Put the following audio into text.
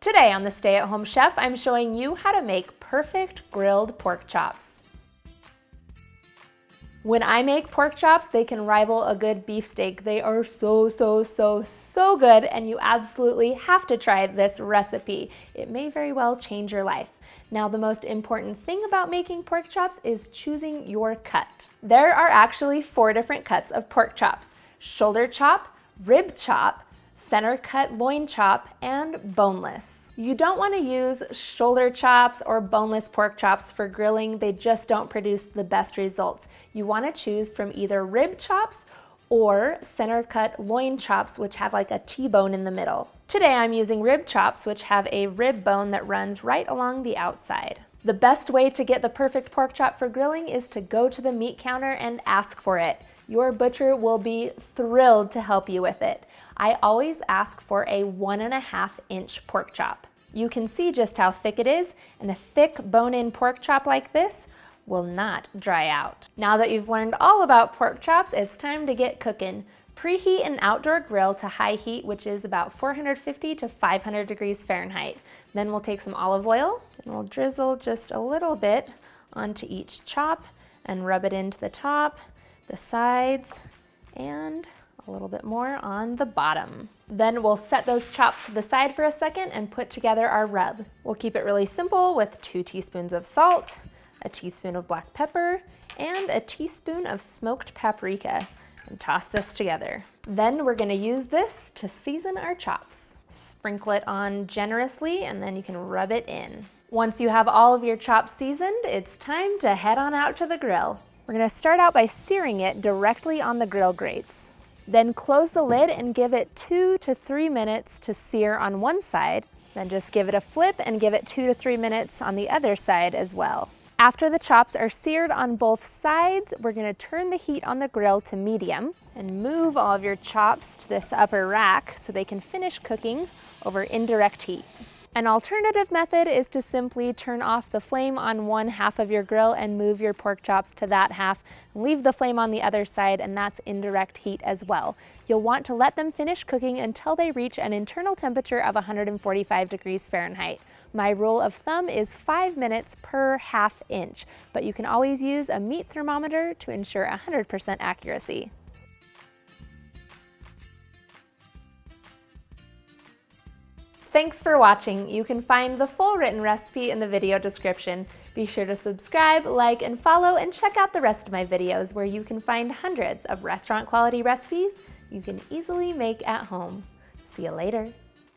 Today on the Stay at Home Chef, I'm showing you how to make perfect grilled pork chops. When I make pork chops, they can rival a good beefsteak. They are so good, and you absolutely have to try this recipe. It may very well change your life. Now, the most important thing about making pork chops is choosing your cut. There are actually 4 different cuts of pork chops: shoulder chop, rib chop, center cut loin chop, and boneless. You don't want to use shoulder chops or boneless pork chops for grilling. They just don't produce the best results. You want to choose from either rib chops or center cut loin chops, which have like a T-bone in the middle. Today I'm using rib chops, which have a rib bone that runs right along the outside. The best way to get the perfect pork chop for grilling is to go to the meat counter and ask for it. Your butcher will be thrilled to help you with it. I always ask for a 1.5-inch pork chop. You can see just how thick it is, and a thick bone-in pork chop like this will not dry out. Now that you've learned all about pork chops, it's time to get cooking. Preheat an outdoor grill to high heat, which is about 450 to 500 degrees Fahrenheit. Then we'll take some olive oil and we'll drizzle just a little bit onto each chop and rub it into the top, the sides, and a little bit more on the bottom. Then we'll set those chops to the side for a second and put together our rub. We'll keep it really simple with 2 teaspoons of salt, a teaspoon of black pepper, and a teaspoon of smoked paprika, and toss this together. Then we're gonna use this to season our chops. Sprinkle it on generously, and then you can rub it in. Once you have all of your chops seasoned, it's time to head on out to the grill. We're gonna start out by searing it directly on the grill grates. Then close the lid and give it 2 to 3 minutes to sear on one side. Then just give it a flip and give it 2 to 3 minutes on the other side as well. After the chops are seared on both sides, we're gonna turn the heat on the grill to medium and move all of your chops to this upper rack so they can finish cooking over indirect heat. An alternative method is to simply turn off the flame on one half of your grill and move your pork chops to that half. Leave the flame on the other side, and that's indirect heat as well. You'll want to let them finish cooking until they reach an internal temperature of 145 degrees Fahrenheit. My rule of thumb is 5 minutes per ½ inch, but you can always use a meat thermometer to ensure 100% accuracy. Thanks for watching. You can find the full written recipe in the video description. Be sure to subscribe, like, and follow, and check out the rest of my videos where you can find hundreds of restaurant quality recipes you can easily make at home. See you later.